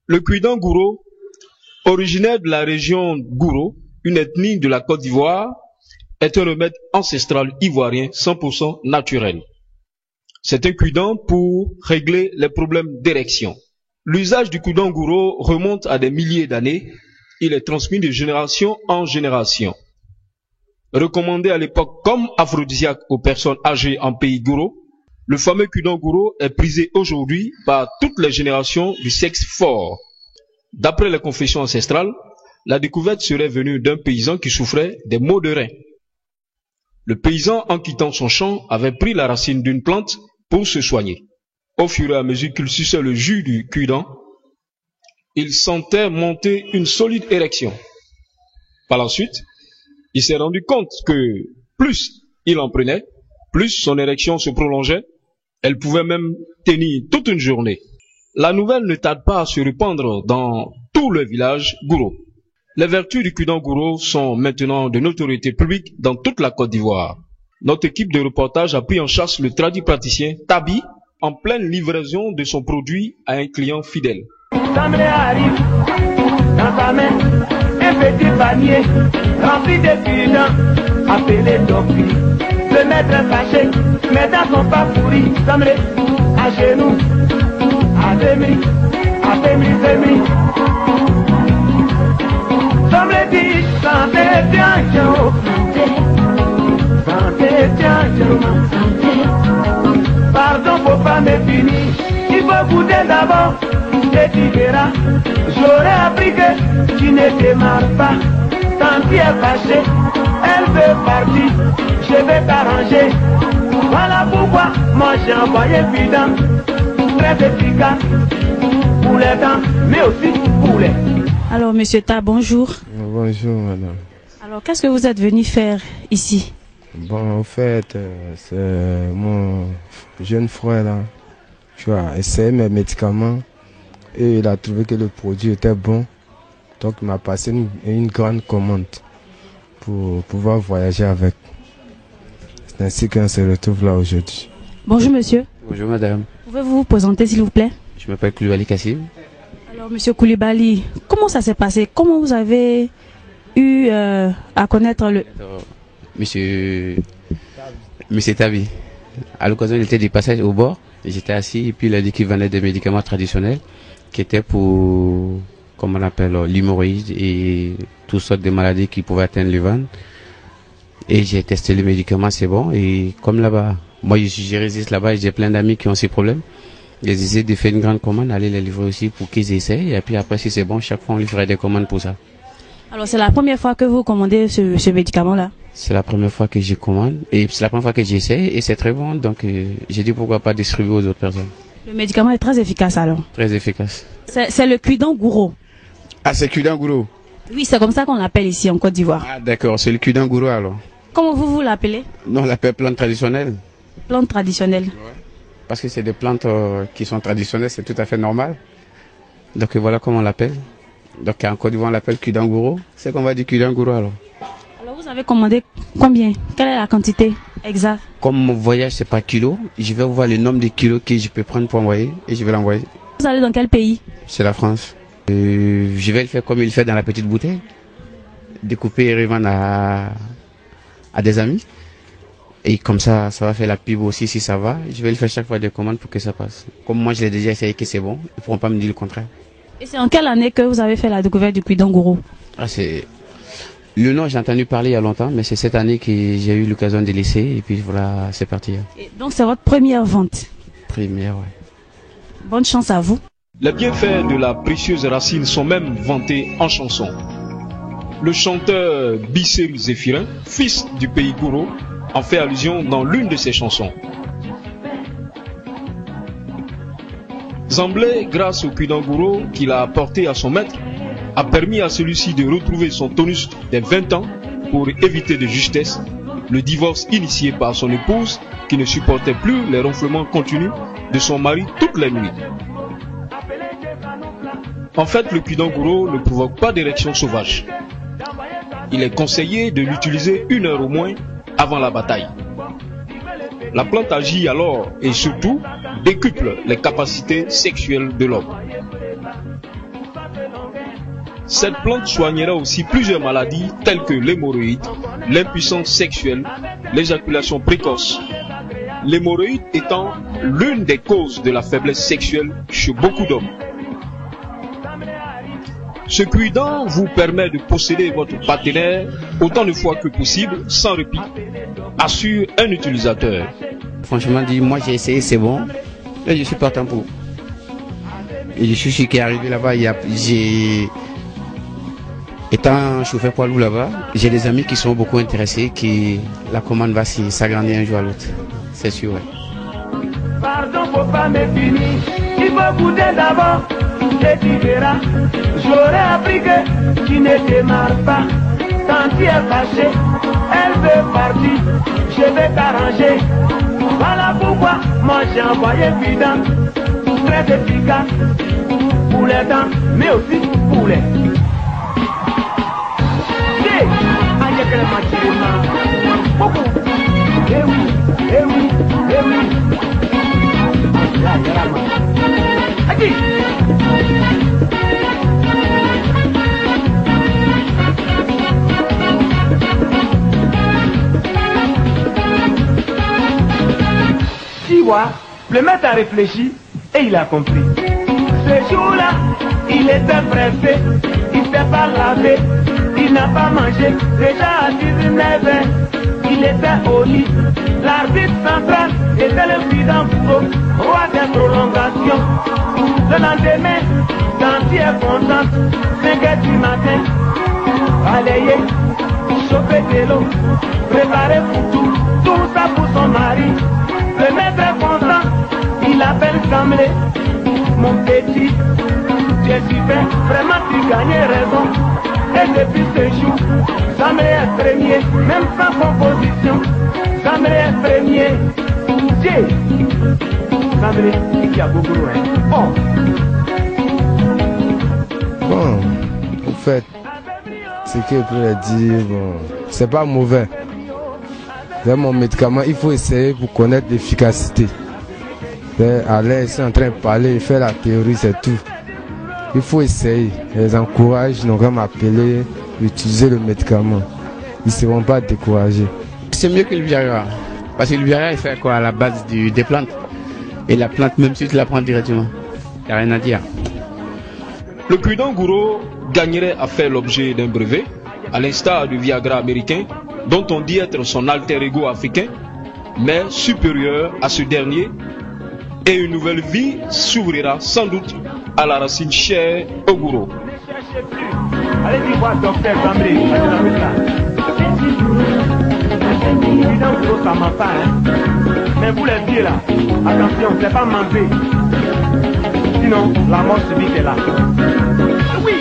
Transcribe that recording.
Le Cuidan Gouro, originaire de la région Gouro, une ethnie de la Côte d'Ivoire, est un remède ancestral ivoirien 100% naturel. C'est un cuidan pour régler les problèmes d'érection. L'usage du Cuidan Gouro remonte à des milliers d'années. Il est transmis de génération en génération. Recommandé à l'époque comme aphrodisiaque aux personnes âgées en pays Gouro, le fameux Cuidan Gouro est prisé aujourd'hui par toutes les générations du sexe fort. D'après les confessions ancestrales, la découverte serait venue d'un paysan qui souffrait des maux de reins. Le paysan, en quittant son champ, avait pris la racine d'une plante pour se soigner. Au fur et à mesure qu'il suçait le jus du cuidan, il sentait monter une solide érection. Par la suite, il s'est rendu compte que plus il en prenait, plus son érection se prolongeait. Elle pouvait même tenir toute une journée. La nouvelle ne tarde pas à se répandre dans tout le village Gouro. Les vertus du Cuidan Gouro sont maintenant de notoriété publique dans toute la Côte d'Ivoire. Notre équipe de reportage a pris en chasse le tradipraticien Tabi en pleine livraison de son produit à un client fidèle. Samré arrive dans sa main un petit panier rempli de cuidans appelé Dopi. Le maître fâché, mettant son pas pourri, Samré à genoux, à demi, Samré dit santé tiens, santé tiens, pardon faut pas me punir, il faut goûter d'abord. Et tu verras, j'aurais appris que tu ne démarres pas. Quand tu es fâché, elle veut partir, je vais t'arranger. Voilà pourquoi moi j'ai envoyé Cuidan, très efficace pour les dents, mais aussi pour les... Alors monsieur Ta, bonjour. Bonjour madame. Alors qu'est-ce que vous êtes venu faire ici? Bon, en fait, c'est mon jeune frère là, tu as essayé mes médicaments. Et il a trouvé que le produit était bon. Donc il m'a passé une grande commande pour pouvoir voyager avec. C'est ainsi qu'on se retrouve là aujourd'hui. Bonjour monsieur. Bonjour madame. Pouvez-vous vous présenter s'il vous plaît? Je m'appelle Koulibaly Kassim. Alors monsieur Koulibaly, comment ça s'est passé? Comment vous avez eu à connaître le... Monsieur Tabi. À l'occasion, il était du passage au bord. J'étais assis et puis il a dit qu'il vendait des médicaments traditionnels qui étaient pour, comme on appelle, l'hémorroïde et toutes sortes de maladies qui pouvaient atteindre le ventre. Et j'ai testé les médicaments, c'est bon. Et comme là-bas, moi je résiste là-bas et j'ai plein d'amis qui ont ces problèmes. J'ai essayé de faire une grande commande, aller les livrer aussi pour qu'ils essayent. Et puis après, si c'est bon, chaque fois on livrerait des commandes pour ça. Alors c'est la première fois que vous commandez ce médicament-là? C'est la première fois que je commande et c'est la première fois que j'essaie et c'est très bon. Donc j'ai dit pourquoi pas distribuer aux autres personnes. Le médicament est très efficace alors? Très efficace. C'est le Cuidan Gouro. Ah, c'est Cuidan Gouro? Oui, c'est comme ça qu'on l'appelle ici en Côte d'Ivoire. Ah d'accord, c'est le Cuidan Gouro alors. Comment vous l'appelez? Non, on l'appelle plante traditionnelle. Plante traditionnelle? Ouais. Parce que c'est des plantes qui sont traditionnelles, c'est tout à fait normal. Donc voilà comment on l'appelle. Donc en Côte d'Ivoire on l'appelle Cuidan Gouro. C'est qu'on va dire Cuidan Gouro alors. Alors vous avez commandé combien? Quelle est la quantité exacte? Comme mon voyage c'est par kilo, je vais voir le nombre de kilos que je peux prendre pour envoyer et je vais l'envoyer. Vous allez dans quel pays? C'est la France. Je vais le faire comme il fait dans la petite bouteille. Découper et revendre à des amis. Et comme ça va faire la pub aussi si ça va. Je vais le faire chaque fois des commandes pour que ça passe. Comme moi je l'ai déjà essayé que c'est bon, ils ne pourront pas me dire le contraire. Et c'est en quelle année que vous avez fait la découverte du Cuidan Gouro? Ah, c'est... Le nom, j'ai entendu parler il y a longtemps, mais c'est cette année que j'ai eu l'occasion de laisser et puis voilà, c'est parti. Et donc c'est votre première vente? Première, ouais. Bonne chance à vous. Les bienfaits de la précieuse racine sont même vantés en chanson. Le chanteur Bissérou Zéphirin, fils du pays Gouro, en fait allusion dans l'une de ses chansons. Zamblé, grâce au Cuidan Gouro qu'il a apporté à son maître, a permis à celui-ci de retrouver son tonus des 20 ans pour éviter de justesse le divorce initié par son épouse qui ne supportait plus les ronflements continus de son mari toutes les nuits. En fait, le Cuidan Gouro ne provoque pas d'érection sauvage. Il est conseillé de l'utiliser 1 heure au moins avant la bataille. La plante agit alors et surtout décuple les capacités sexuelles de l'homme. Cette plante soignerait aussi plusieurs maladies telles que l'hémorroïde, l'impuissance sexuelle, l'éjaculation précoce. L'hémorroïde étant l'une des causes de la faiblesse sexuelle chez beaucoup d'hommes. Ce cuidant vous permet de posséder votre partenaire autant de fois que possible, sans répit, assure un utilisateur. Franchement dit, moi j'ai essayé, c'est bon, et je suis partant pour. Et je suis sûr qu'il est arrivé là-bas, étant chauffeur poids lourd là-bas, j'ai des amis qui sont beaucoup intéressés, qui la commande va s'agrandir un jour à l'autre, c'est sûr. Ouais. Pardon, faut pas me finir, il faut goûter d'abord, et tu verras, j'aurais appris que tu ne démarres pas, quand tu es fâché, elle veut partir, je vais t'arranger, voilà pourquoi moi j'ai envoyé Vidant, très efficace, pour les dents, mais aussi pour les... Eh oui, eh oui, eh oui. Aquí. Tu vois, le maître a réfléchi et il a compris. Ce jour-là, il était pressé, il ne s'est pas lavé, il n'a pas mangé, déjà à 19 heures, il était au lit. L'arbitre central était le Vidant Bourreau, roi des prolongations. Le lendemain, quand tu es content, 5 heures du matin, balayer, chauffer de l'eau, préparer pour tout ça pour son mari. Le maître est content, il appelle Samlé, mon petit, tu es super, vraiment tu gagnes raison. Et depuis ce jour, Samlé est premier, même sans composition, Samlé est premier. Dieu, Samlé, il y a beaucoup de bon. Bon, en fait, ce que je peux dire, bon, c'est pas mauvais. C'est mon médicament, il faut essayer pour connaître l'efficacité. Aller ici en train de parler, faire la théorie, c'est tout. Il faut essayer. Je les encourage, ils n'ont qu'à m'appeler, utiliser le médicament. Ils ne seront pas découragés. C'est mieux que le Viagra. Parce que le Viagra, il fait quoi à la base des plantes. Et la plante, même si tu la prends directement, il n'y a rien à dire. Le Cuidant Gouro gagnerait à faire l'objet d'un brevet, à l'instar du Viagra américain, dont on dit être son alter ego africain, mais supérieur à ce dernier, et une nouvelle vie s'ouvrira sans doute à la racine chère au Gouro. Allez-y voir docteur Samlé, Vidant Bourreau, ça ment pas, hein. Mais vous les vieux là, attention, c'est pas mentir. Sinon, la mort subite est là. Oui.